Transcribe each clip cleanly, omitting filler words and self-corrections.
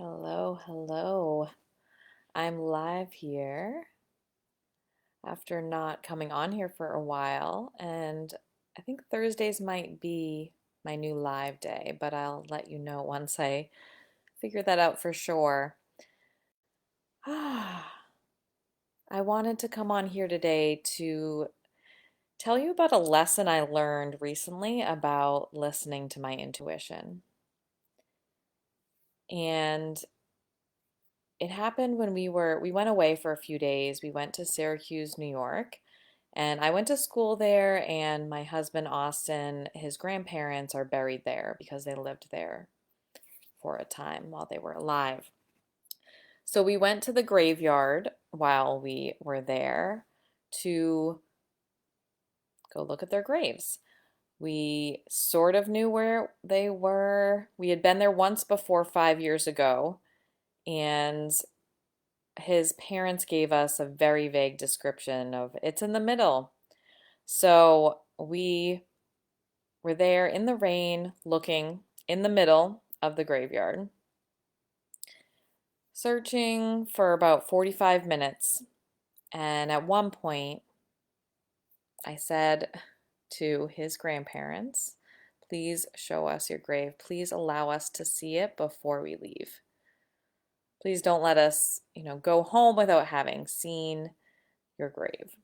Hello, hello. I'm live here after not coming on here for a while, and I think Thursdays might be my new live day, but I'll let you know once I figure that out for sure. I wanted to come on here today to tell you about a lesson I learned recently about listening to my intuition. And it happened when we went away for a few days. We went to Syracuse, New York, and I went to school there, and my husband Austin, his grandparents are buried there because they lived there for a time while they were alive. So we went to the graveyard while we were there to go look at their graves. We sort of knew where they were. We had been there once before 5 years ago, and his parents gave us a very vague description of it's in the middle. So we were there in the rain, looking in the middle of the graveyard, searching for about 45 minutes. And at one point, I said to his grandparents, please show us your grave. Please allow us to see it before we leave. Please don't let us, go home without having seen your grave.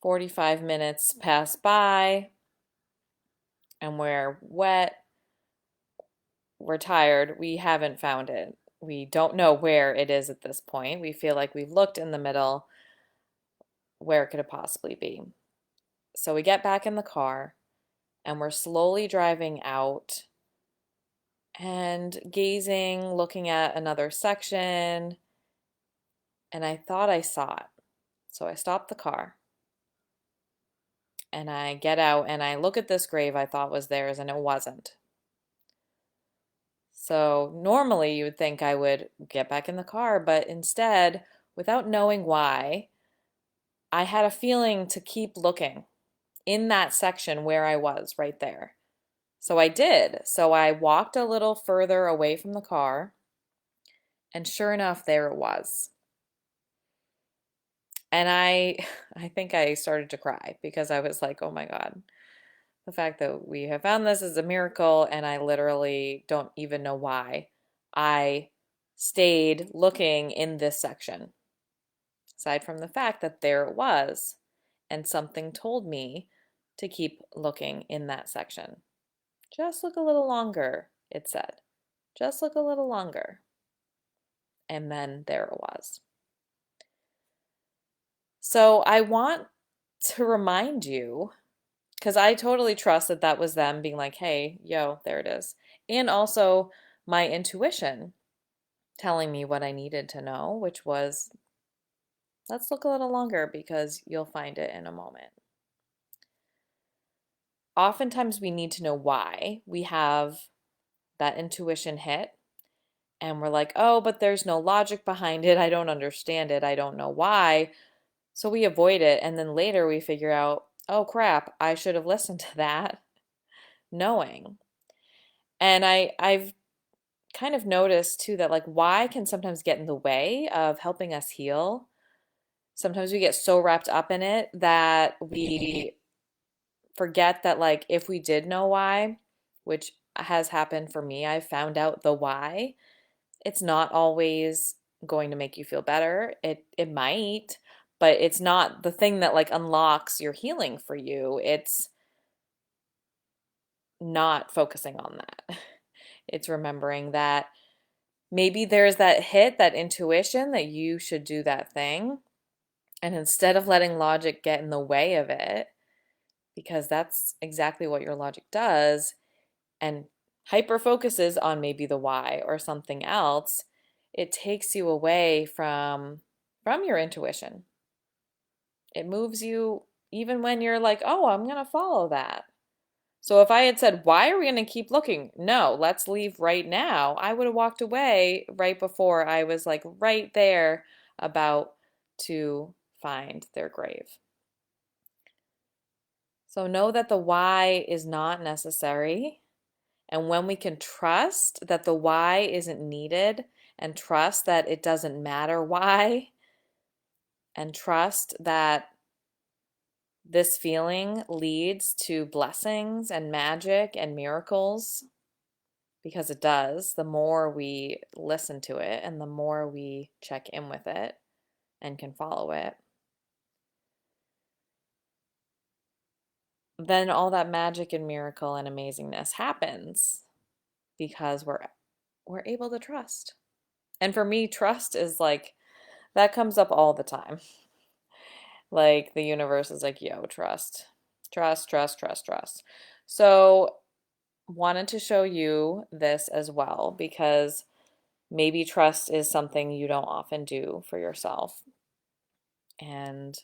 45 minutes pass by and we're wet, we're tired, we haven't found it. We don't know where it is at this point. We feel like we've looked in the middle. Where could it possibly be? So we get back in the car and we're slowly driving out and gazing, looking at another section, and I thought I saw it. So I stopped the car and I get out and I look at this grave I thought was theirs, and it wasn't. So normally you would think I would get back in the car, but instead, without knowing why, I had a feeling to keep looking in that section where I was right there. So I did. So I walked a little further away from the car, and sure enough, there it was. And I think I started to cry because I was like, "Oh my God. The fact that we have found this is a miracle, and I literally don't even know why I stayed looking in this section." Aside from the fact that there it was, and something told me to keep looking in that section. Just look a little longer, it said. Just look a little longer. And then there it was. So I want to remind you, because I totally trust that that was them being like, hey, yo, there it is. And also my intuition telling me what I needed to know, which was, let's look a little longer because you'll find it in a moment. Oftentimes we need to know why we have that intuition hit, and we're like, oh, but there's no logic behind it. I don't understand it. I don't know why. So we avoid it. And then later we figure out, oh crap, I should have listened to that knowing. And I've kind of noticed too that like why can sometimes get in the way of helping us heal. Sometimes we get so wrapped up in it that we forget that like if we did know why, which has happened for me, I've found out the why. It's not always going to make you feel better. It might, but it's not the thing that like unlocks your healing for you. It's not focusing on that. It's remembering that maybe there's that hit, that intuition that you should do that thing. And instead of letting logic get in the way of it, because that's exactly what your logic does, and hyper focuses on maybe the why or something else, it takes you away from your intuition. It moves you even when you're like, "Oh, I'm going to follow that." So if I had said, "Why are we going to keep looking?" No, let's leave right now. I would have walked away right before I was like right there about to find their grave. So know that the why is not necessary, And when we can trust that the why isn't needed, and trust that it doesn't matter why, and trust that this feeling leads to blessings and magic and miracles, because it does, the more we listen to it and the more we check in with it and can follow it, then all that magic and miracle and amazingness happens because we're able to trust. And for me, trust is like that comes up all the time. Like the universe is like, yo, trust. Trust, trust, trust, trust. So, wanted to show you this as well because maybe trust is something you don't often do for yourself. And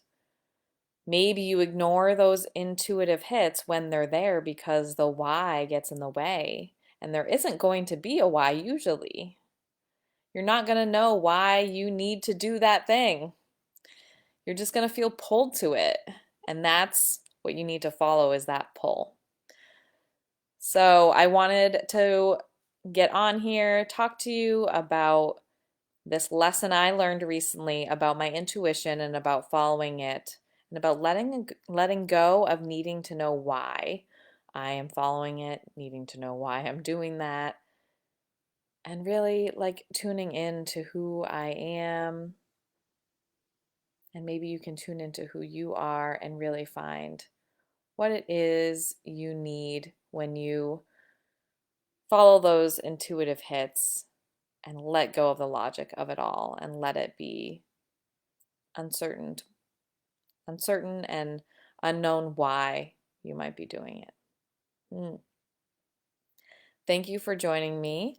maybe you ignore those intuitive hits when they're there because the why gets in the way. And there isn't going to be a why usually. You're not going to know why you need to do that thing. You're just going to feel pulled to it. And that's what you need to follow is that pull. So I wanted to get on here, talk to you about this lesson I learned recently about my intuition and about following it and about letting go of needing to know why I am following it, needing to know why I'm doing that, and really like tuning in to who I am. And maybe you can tune into who you are and really find what it is you need when you follow those intuitive hits and let go of the logic of it all and let it be uncertain and unknown why you might be doing it. Thank you for joining me.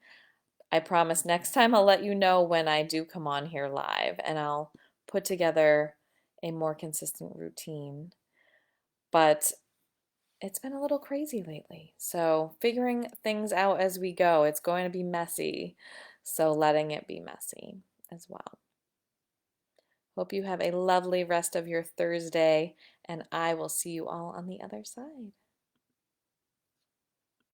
I promise next time I'll let you know when I do come on here live and I'll put together a more consistent routine. But it's been a little crazy lately. So, figuring things out as we go, it's going to be messy. So, letting it be messy as well. Hope you have a lovely rest of your Thursday, and I will see you all on the other side.